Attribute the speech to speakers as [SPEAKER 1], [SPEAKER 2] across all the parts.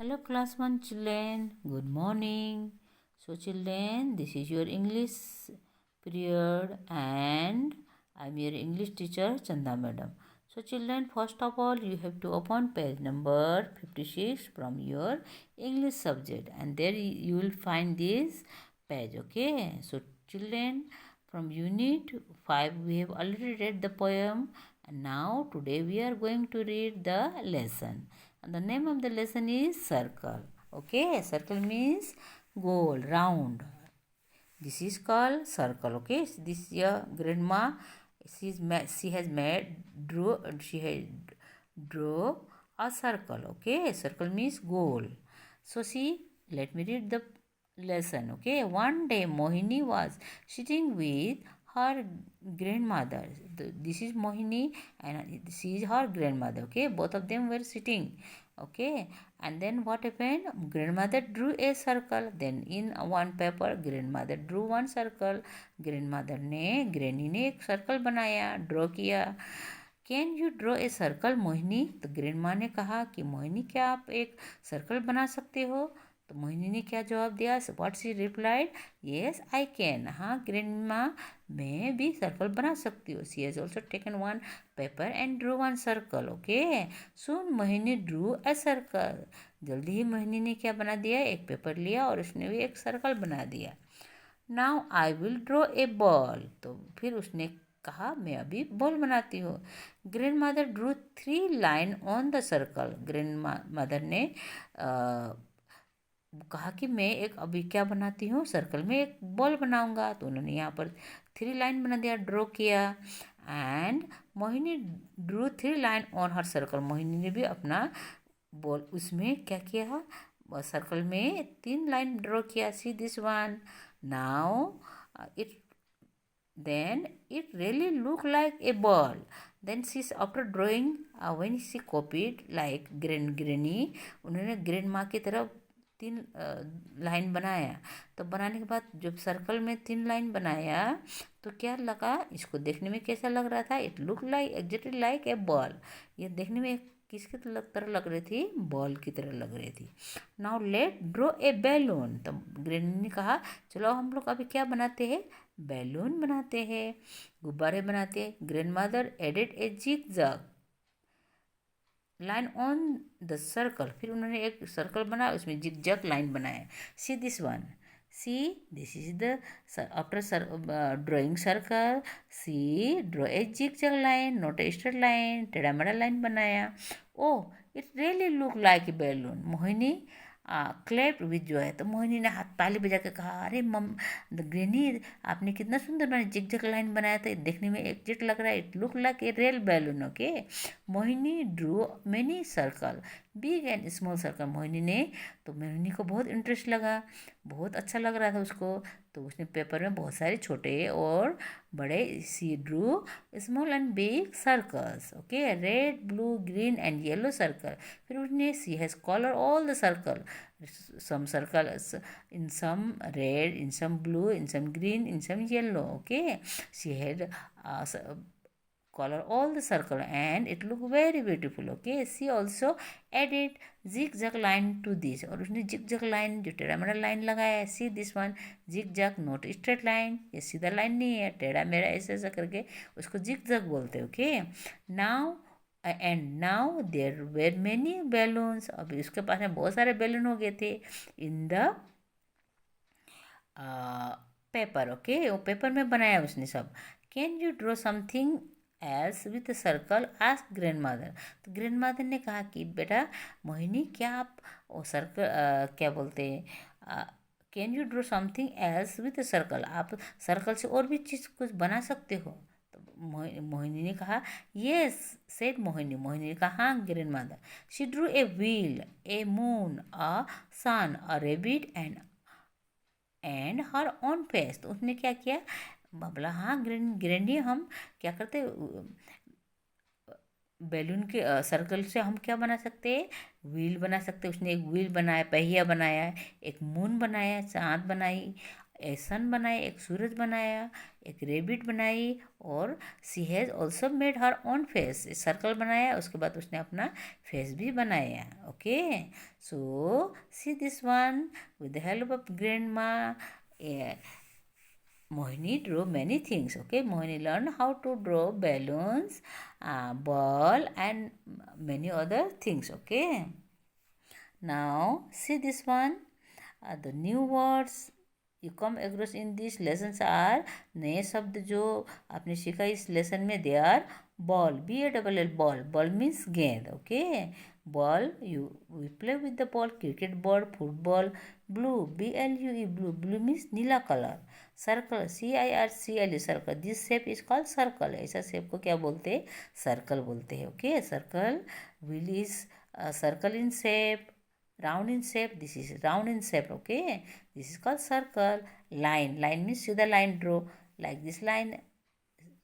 [SPEAKER 1] Hello class 1 children, good morning. So children, this is your English period and I am your English teacher Chanda madam. So children, first of all you have to open page number 56 from your English subject and there you will find this page, okay? So children, from unit 5 we have already read the poem and now today we are going to read the lesson. And the name of the lesson is circle. Okay, circle means goal, round. This is called circle. Okay, so this your grandma. She has drew a circle. Okay, circle means goal. So see, let me read the lesson. Okay, one day Mohini was sitting with her grandmother. This is Mohini and she is her grandmother. Okay, both of them were sitting. Okay, and then what happened? Grandmother drew a circle. Then in one paper grandmother drew one circle. grandmother ने granny ने एक circle बनाया, draw किया. Can you draw a circle Mohini? तो grandma ने कहा कि मोहिनी क्या आप एक सर्कल बना सकते हो? तो मोहिनी ने क्या जवाब दिया? What she replied, yes I can. हाँ ग्रैंडमा, मैं भी सर्कल बना सकती हूँ. She has also taken one paper and Drew one circle. Okay, soon Mohini drew a circle. जल्दी ही मोहिनी ने क्या बना दिया? एक पेपर लिया और उसने भी एक सर्कल बना दिया. Now I will draw a ball. तो फिर उसने कहा मैं अभी बॉल बनाती हूँ. Grand mother Drew 3 line on the circle. Grand mother ने कहा कि मैं एक अभी क्या बनाती हूँ, सर्कल में एक बॉल बनाऊंगा. तो उन्होंने यहाँ पर 3 लाइन बना दिया, ड्रॉ किया. And Mohini Drew 3 line on her circle. Mohini ने भी अपना बॉल उसमें क्या किया, सर्कल में 3 लाइन ड्रॉ किया. सी this one. Now then it really looked like a ball. Then she's after drawing, when she copied like granny, उन्होंने ग्रैंडमा की तरफ 3 लाइन बनाया. तो बनाने के बाद जब सर्कल में 3 लाइन बनाया तो क्या लगा, इसको देखने में कैसा लग रहा था? It look like exactly like a ball. ये देखने में किसकी तरह लग रही थी? बॉल की तरह लग रही थी. Now let draw a balloon. तो ग्रैंडी ने कहा चलो हम लोग अभी क्या बनाते हैं? बैलून बनाते हैं, गुब्बारे बनाते हैं. Grandmother added a zig zag line on the circle. फिर उन्होंने एक सर्कल बनाया, उसमें जिग जैग लाइन बनाया. See this one. See this is the after drawing circle see draw a zig zag line, not a straight line. टेढ़ा मेढ़ा line बनाया. Oh it really look like a balloon. Mohini clapped with joy. तो मोहिनी ने हाथ ताली बजा के कहा अरे ग्रैनी आपने कितना सुंदर बना जिग जैग लाइन बनाया था, देखने में एग्जैक्ट लग रहा है. It look like a real balloon. Okay, Mohini Drew many circle, big and small circle. Mohini ने, तो मोहिनी को बहुत इंटरेस्ट लगा, बहुत अच्छा लग रहा था उसको. तो उसने पेपर में बहुत सारे छोटे और बड़े she drew small and big circles. Okay, red blue green and yellow circle. फिर उसने she has colour all the circle. some circles in some red, in some blue, in some green, in some yellow. Okay, she had color all the circle and it looked very beautiful. Okay, she also added zigzag line to this. और उसने zigzag line जो टेढ़ा मेढ़ा line लगाया है. see this one, zigzag not straight line. ये सीधा line नहीं है, टेढ़ा मेढ़ा ऐसा ऐसा करके उसको zigzag बोलते हैं. Okay, now and now there were many balloons. अभी उसके पास में बहुत सारे बैलून हो गए थे इन द पेपर. ओके, वो पेपर में बनाया उसने सब. Can you draw something else with circle? Ask grandmother. तो ग्रैंडमदर ने कहा कि बेटा मोहिनी क्या आप वो सर्कल क्या बोलते हैं, can you draw something else with circle, आप सर्कल से और भी चीज़ कुछ बना सकते हो? मोहिनी ने कहा येस सेड मोहिनी. मोहिनी ने कहा हाँ grandmother. She drew a wheel, a moon, a sun, a rabbit and her on face. तो उसने क्या किया? बोला हाँ ग्रैंडी हम क्या करते, बैलून के सर्कल से हम क्या बना सकते हैं? व्हील बना सकते. उसने एक व्हील बनाया, पहिया बनाया, एक मून बनाया, चाँद बनाई, ए सन बनाया, एक सूरज बनाया, एक रेबिट बनाई, और she has also made her own face, circle बनाया, उसके बाद उसने अपना फेस भी बनाया. Okay, so she this one with the help of grandma. Mohini drew many things. Okay, Mohini learned how to draw balloons, ball, and many other things. Okay, now see this one. The new words you come across in these lessons are, नए शब्द जो आपने सीखा इस lesson में, they are ball, BALL, ball. Ball means गेंद. Okay, ball, we play with the ball. Cricket ball, football. Blue, BLUE, blue. Blue means Neela colour. Circle, CIRCLE, circle. This shape is called circle. ऐसा shape को क्या बोलते हैं? Circle बोलते हैं. Okay, circle. Wheel is circle in shape. Round in shape, this is round in shape. Okay, this is called circle. Line, line means सीधा line draw, like this line,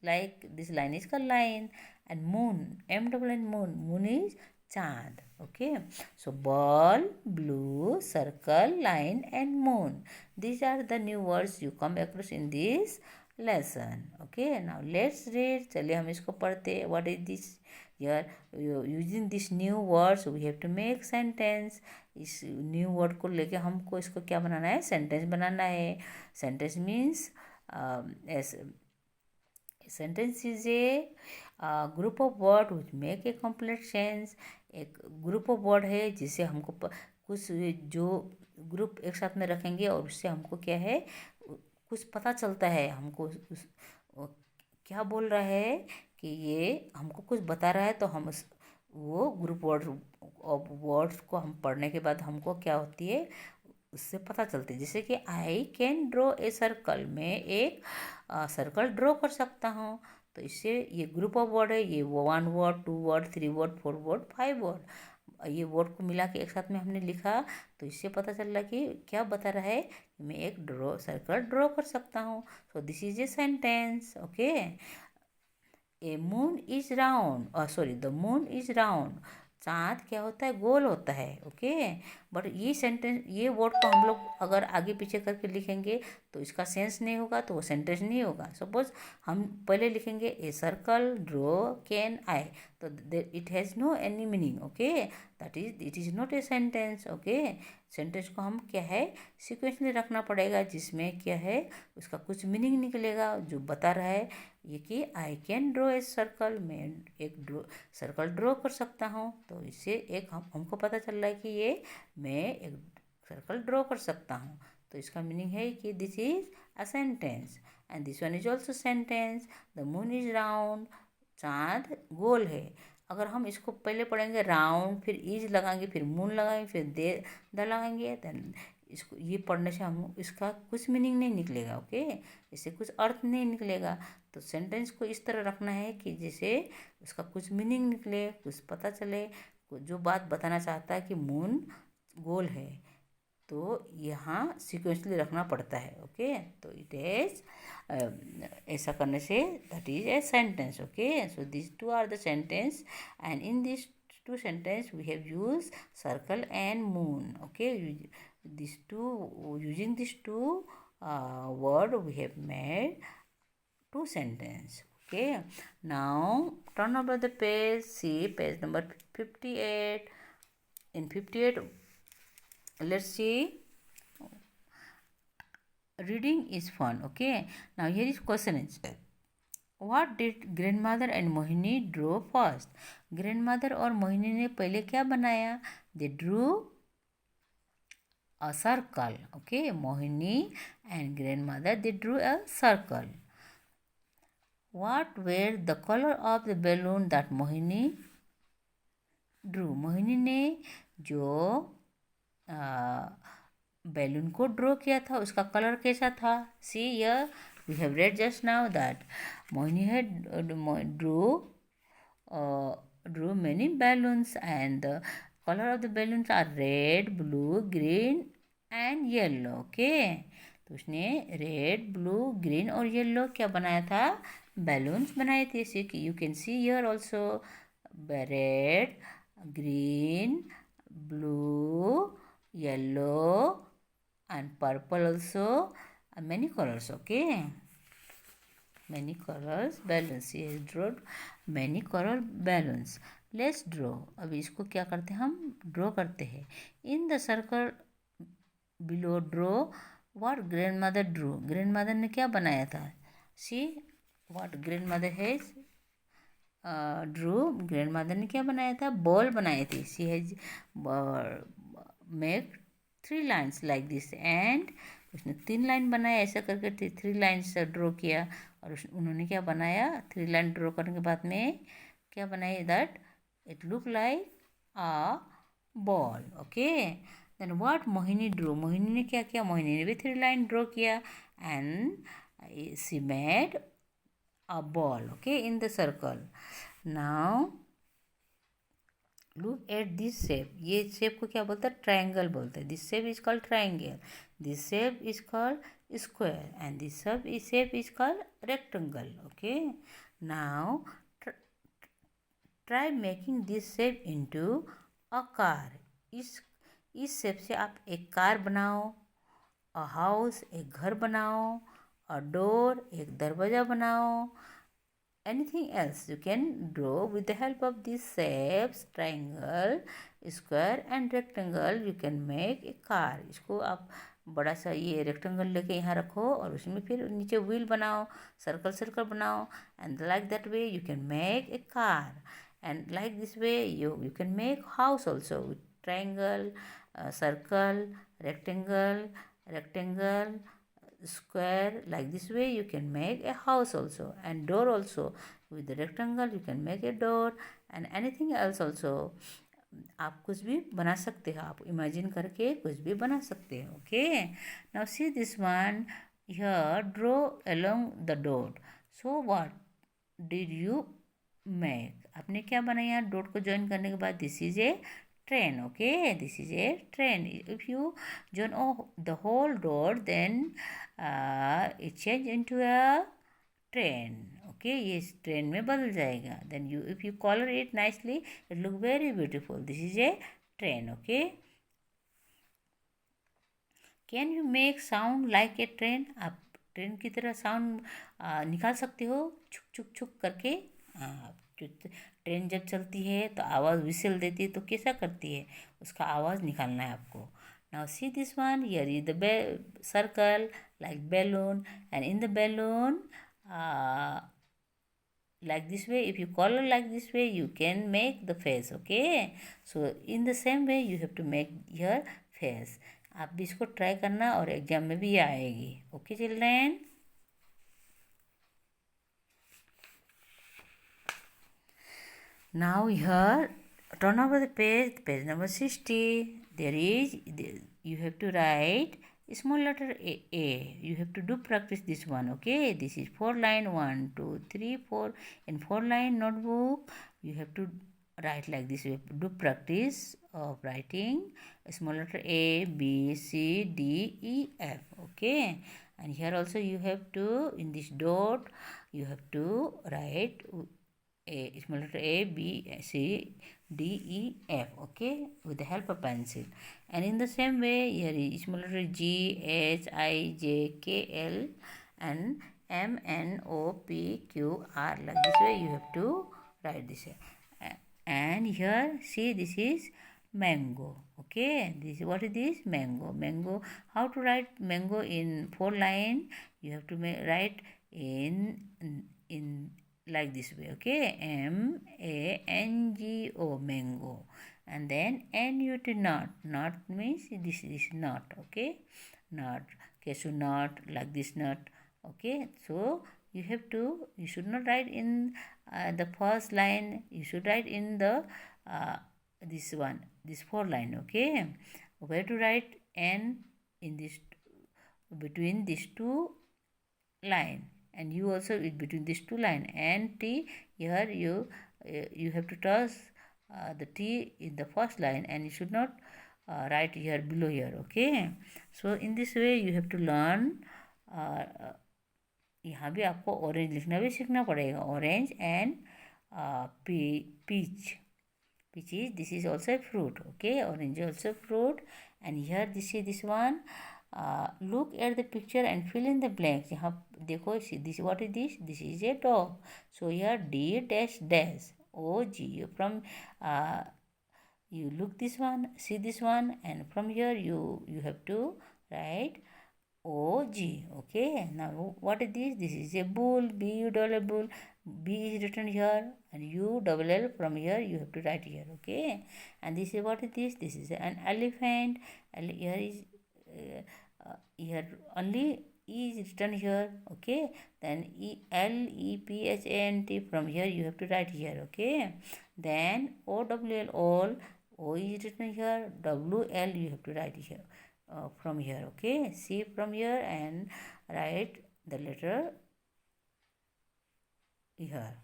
[SPEAKER 1] like this line is called line. And moon, MOON, moon is चांद. Okay, so ball, blue, circle, line, and moon. These are the new words you come across in this lesson. Okay, now let's read. चलिए हम इसको पढ़ते. What is this? Here, using this new words, we have to make sentence. इस new word को लेके हमको इसको क्या बनाना है? सेंटेंस बनाना है. Sentence means sentence is a group of word which make a complete sense. एक ग्रुप ऑफ वर्ड है जिसे हमको कुछ जो ग्रुप एक साथ में रखेंगे और उससे हमको क्या है, कुछ पता चलता है. हमको क्या बोल रहा है कि ये हमको कुछ बता रहा है, तो हम वो ग्रुप वर्ड्स को हम पढ़ने के बाद हमको क्या होती है, उससे पता चलती है. जैसे कि I can draw a circle, मैं एक सर्कल ड्रॉ कर सकता हूँ. तो इससे ये ग्रुप ऑफ वर्ड है. ये 1 word, 2 word, 3 word, 4 word, 5 word, ये वर्ड को मिला के एक साथ में हमने लिखा. तो इससे पता चल रहा कि क्या बता रहा है, मैं एक सर्कल ड्रॉ कर सकता हूँ. So this is a sentence. Okay, A moon is round, sorry, the moon is round. चाँद क्या होता है? गोल होता है. ओके, बट ये सेंटेंस, ये वर्ड को हम लोग अगर आगे पीछे करके लिखेंगे तो इसका सेंस नहीं होगा, तो वो सेंटेंस नहीं होगा. सपोज हम पहले लिखेंगे a circle draw can I, तो it has no any meaning. Okay, that is, it is not a sentence. Okay, sentence को हम क्या है, सिक्वेंसली रखना पड़ेगा, जिसमें क्या है, उसका कुछ मीनिंग निकलेगा जो बता रहा है ये कि I can draw a circle, मैं एक सर्कल ड्रॉ कर सकता हूँ. तो इससे एक हमको पता चल रहा है कि ये मैं एक सर्कल ड्रॉ कर सकता हूँ. तो इसका मीनिंग है कि this is a sentence. And this one is also sentence. The moon is round, चाँद गोल है. अगर हम इसको पहले पढ़ेंगे राउंड, फिर इज लगाएंगे, फिर मून लगाएंगे, फिर द लगाएंगे, देन इसको ये पढ़ने से हम इसका कुछ मीनिंग नहीं निकलेगा. ओके, इससे कुछ अर्थ नहीं निकलेगा. तो सेंटेंस को इस तरह रखना है कि जिसे उसका कुछ मीनिंग निकले, कुछ पता चले, जो बात बताना चाहता है कि मून गोल है, तो यहाँ सिक्वेंसली रखना पड़ता है. ओके, तो इट इज ऐसा करने से that is a sentence. Okay, so this two are the sentence, and in this two sentence we have used circle and moon. Okay, using these two word we have made 2 sentence. Okay, now turn over the page, see page number 58. In 58, let's see, reading is fun. Okay, now here is question is, what did grandmother and Mohini draw first? grandmother और मोहिनी ने पहले क्या बनाया? they drew a circle. Okay, Mohini and grandmother, they drew a circle. What were the color of the balloon that Mohini drew? Mohini ने जो balloon को draw किया था उसका कलर कैसा था? See here, we have read just now that Mohini had drew many balloons, and the color of the balloons are red, blue, green and yellow. Okay, तो उसने रेड, ब्लू, ग्रीन और yellow क्या बनाया था? Balloons बनाए थे. You can see here also red, green, blue, yellow and purple also. many colors. Okay, many colors balloons. He has drawn many color balloons. Let's draw. अभी इसको क्या करते हैं, हम ड्रॉ करते हैं. In the circle below draw what grandmother drew. grandmother ने क्या बनाया था. See what grandmother has Drew. Grandmother ने क्या बनाया था, बॉल बनाई थी. She has make 3 lines like this and उसने 3 लाइन बनाया ऐसा करके 3 लाइन्स ड्रॉ किया. और उन्होंने क्या बनाया, 3 लाइन ड्रॉ करने के बाद में क्या बनाई, that it look like a ball. Okay, then what Mohini drew. Mohini ने क्या किया, मोहिनी ने भी 3 लाइन ड्रॉ किया and she made a ball. Okay, in the circle. Now look at this shape. ये shape को क्या बोलते हैं, triangle बोलते हैं. This shape is called triangle. This shape is called square and this shape is called rectangle. Okay, now try making this shape into a car. इस shape से आप एक कार बनाओ, a house एक घर बनाओ, a door एक दरवाजा बनाओ. Anything else you can draw with the help of these shapes, triangle, square and rectangle. You can make a car. इसको आप बड़ा सा ये रेक्टेंगल लेके यहाँ रखो और उसमें फिर नीचे व्हील बनाओ, सर्कल सर्कल बनाओ and like that way you can make a car. And like this way you can make house also with triangle, circle, rectangle, square. Like this way you can make a house also, and door also. With the rectangle you can make a door and anything else also. आप कुछ भी बना सकते हो, आप imagine करके कुछ भी बना सकते हो. Okay, now see this one here, draw along the dot. So what did you make. आपने क्या बनाया, डॉट को ज्वाइन करने के बाद this is a train. Okay, this is a train. If you join the whole dot then it change into a train. Okay, ये train में बदल जाएगा. Then if you color it nicely it look very beautiful. This is a train. Okay, can you make sound like a train. आप train की तरह sound निकाल सकते हो, छुक छुक छुक करके. ट्रेन जब चलती है तो आवाज़ विसल देती है, तो कैसा करती है, उसका आवाज़ निकालना है आपको. Now see this one, here is the circle like balloon and in the balloon like this way. If you color like this way you can make the face. Okay, so in the same way you have to make your face. आप भी इसको try करना और exam में भी आएगी. Okay children, now here turn over the page number 60. You have to write small letter A. You have to do practice this one. Okay, this is 4 line 1 2 3 4. In 4 line notebook you have to write like this. You have to do practice of writing small letter A, B, C, D, E, F. Okay, and here also you have to, in this dot you have to write a small letter A, B, C, D, E, F. Okay, with the help of pencil. And in the same way here is small letter G, H, I, J, K, L and M, N, O, P, Q, R. Like this way you have to write this. And here see, this is mango. Okay, this is, what is this, mango. Mango, how to write mango in 4 line. You have to write in like this way. Okay, MANGO, mango. And then NUT, nut. Nut means this is nut. Okay, nut, cashew nut, like this nut. Okay, so you should not write in the first line. You should write in the this 4 line. Okay, where to write N in this, between these 2 line, and you also between these 2 line, and T. Here you have to toss the T in the first line, and you should not write here below here. Okay, so in this way you have to learn. यहाँ भी आपको orange लिखना भी सीखना पड़ेगा. Orange and peach. This is also a fruit. Okay, orange is also fruit. And here this one look at the picture and fill in the blanks. यहाँ देखो, this what is this? This is a dog. So here D dash dash O G. From you look this one, see this one, and from here you have to write O G. Okay. Now what is this? This is a bull. B U double bull. B is written here, and U double L from here you have to write here. Okay. And this is what is this? This is an elephant. Here is here only E is written here. Okay. Then L E P H A N T from here you have to write here. Okay. Then O W L all. O is written here. W L you have to write here. From here. Okay. See from here and write the letter here.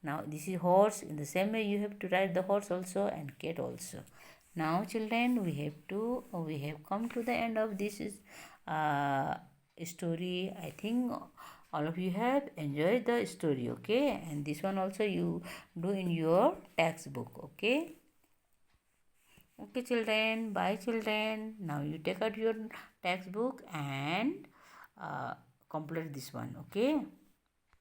[SPEAKER 1] Now this is horse. In the same way you have to write the horse also and cat also. Now children, we have come to the end of this story. I think all of you have enjoyed the story. Okay, and this one also you do in your textbook. Okay. Okay children, bye children. Now you take out your textbook and complete this one. Okay.